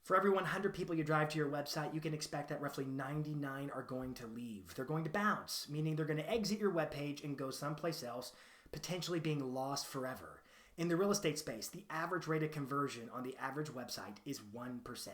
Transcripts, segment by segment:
For every 100 people you drive to your website, you can expect that roughly 99 are going to leave. They're going to bounce, meaning they're going to exit your webpage and go someplace else, potentially being lost forever. In the real estate space, the average rate of conversion on the average website is 1%,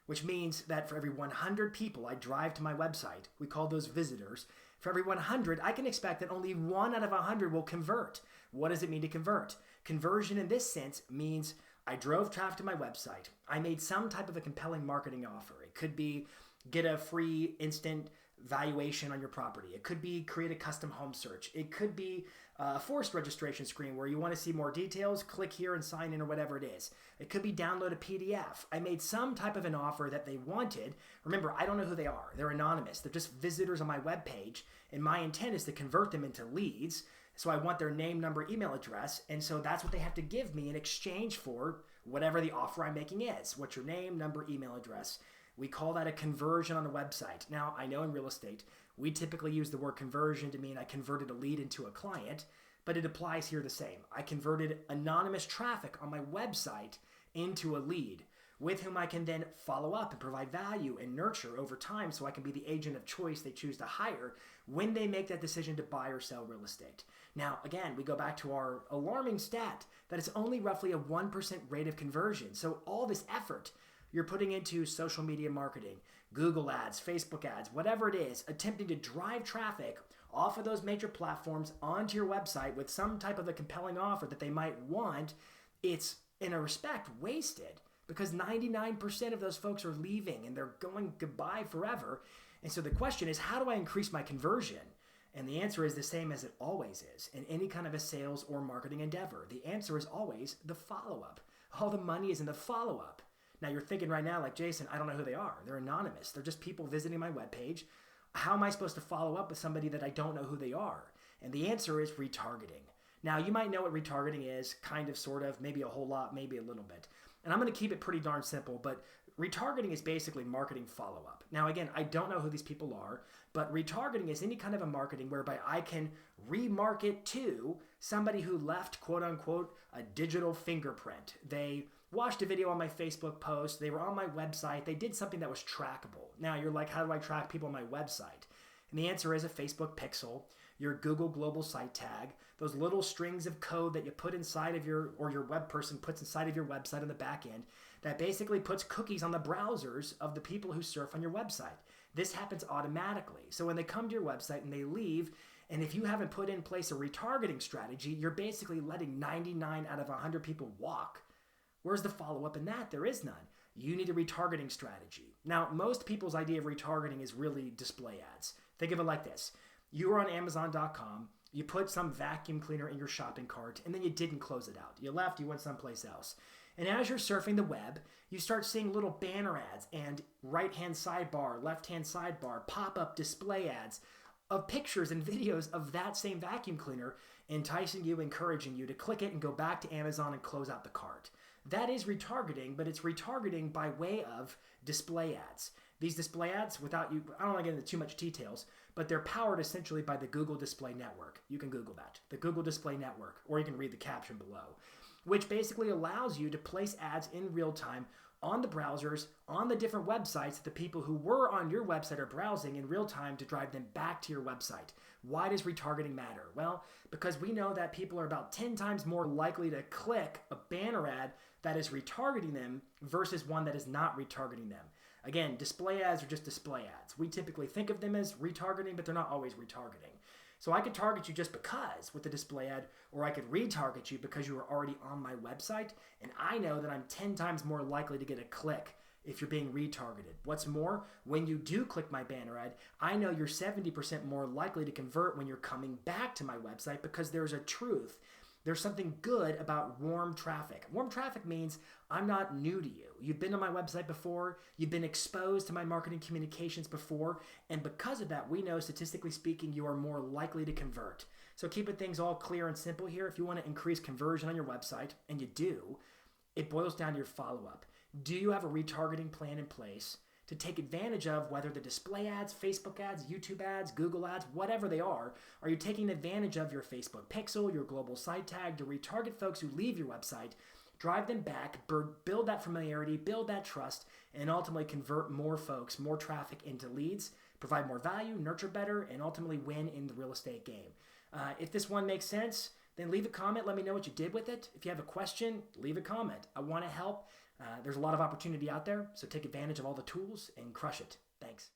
which means that for every 100 people I drive to my website, we call those visitors, for every 100, I can expect that only 1 out of 100 will convert. What does it mean to convert? Conversion in this sense means I drove traffic to my website. I made some type of a compelling marketing offer. It could be get a free instant valuation on your property. It could be create a custom home search. It could be a forced registration screen where you want to see more details, click here and sign in or whatever it is. It could be download a PDF. I made some type of an offer that they wanted. Remember, I don't know who they are. They're anonymous. They're just visitors on my webpage, and my intent is to convert them into leads. So I want their name, number, email address, and so that's what they have to give me in exchange for whatever the offer I'm making is. What's your name, number, email address? We call that a conversion on a website. Now, I know in real estate, we typically use the word conversion to mean I converted a lead into a client, but it applies here the same. I converted anonymous traffic on my website into a lead with whom I can then follow up and provide value and nurture over time so I can be the agent of choice they choose to hire when they make that decision to buy or sell real estate. Now, again, we go back to our alarming stat that it's only roughly a 1% rate of conversion. So all this effort you're putting into social media marketing, Google ads, Facebook ads, whatever it is, attempting to drive traffic off of those major platforms onto your website with some type of a compelling offer that they might want, it's in a respect wasted because 99% of those folks are leaving and they're going goodbye forever. And so the question is, how do I increase my conversion? And the answer is the same as it always is in any kind of a sales or marketing endeavor. The answer is always the follow-up. All the money is in the follow-up. Now you're thinking right now, like, Jason, I don't know who they are. They're anonymous. They're just people visiting my webpage. How am I supposed to follow up with somebody that I don't know who they are? And the answer is retargeting. Now you might know what retargeting is, kind of, sort of, maybe a whole lot, maybe a little bit. And I'm going to keep it pretty darn simple, but retargeting is basically marketing follow-up. Now, again, I don't know who these people are, but retargeting is any kind of a marketing whereby I can remarket to somebody who left, quote unquote, a digital fingerprint. They watched a video on my Facebook post. They were on my website. They did something that was trackable. Now, you're like, how do I track people on my website? And the answer is a Facebook pixel, your Google global site tag, those little strings of code that you put inside of your web person puts inside of your website on the back end that basically puts cookies on the browsers of the people who surf on your website. This happens automatically. So when they come to your website and they leave, and if you haven't put in place a retargeting strategy, you're basically letting 99 out of 100 people walk. Where's the follow-up in that? There is none. You need a retargeting strategy. Now, most people's idea of retargeting is really display ads. Think of it like this. You were on Amazon.com, you put some vacuum cleaner in your shopping cart, and then you didn't close it out. You left, you went someplace else. And as you're surfing the web, you start seeing little banner ads and right-hand sidebar, left-hand sidebar, pop-up display ads of pictures and videos of that same vacuum cleaner, enticing you, encouraging you to click it and go back to Amazon and close out the cart. That is retargeting, but it's retargeting by way of display ads. These display ads, without you, I don't want to get into too much details, but they're powered essentially by the Google Display Network. You can Google that, the Google Display Network, or you can read the caption below, which basically allows you to place ads in real time on the browsers, on the different websites that the people who were on your website are browsing in real time to drive them back to your website. Why does retargeting matter? Well, because we know that people are about 10 times more likely to click a banner ad that is retargeting them versus one that is not retargeting them. Again, display ads are just display ads. We typically think of them as retargeting, but they're not always retargeting. So I could target you just because with the display ad, or I could retarget you because you were already on my website, and I know that I'm 10 times more likely to get a click if you're being retargeted. What's more, when you do click my banner ad, I know you're 70% more likely to convert when you're coming back to my website because there's a truth. There's something good about warm traffic. Warm traffic means I'm not new to you. You've been on my website before. You've been exposed to my marketing communications before. And because of that, we know, statistically speaking, you are more likely to convert. So keeping things all clear and simple here, if you want to increase conversion on your website, and you do, it boils down to your follow-up. Do you have a retargeting plan in place to take advantage of whether the display ads, Facebook ads, YouTube ads, Google ads, whatever they are you taking advantage of your Facebook pixel, your global site tag to retarget folks who leave your website drive them back, build that familiarity, build that trust, and ultimately convert more folks, more traffic into leads, provide more value, nurture better, and ultimately win in the real estate game. If this one makes sense, then leave a comment. Let me know what you did with it. If you have a question, leave a comment. I want to help. There's a lot of opportunity out there, so take advantage of all the tools and crush it. Thanks.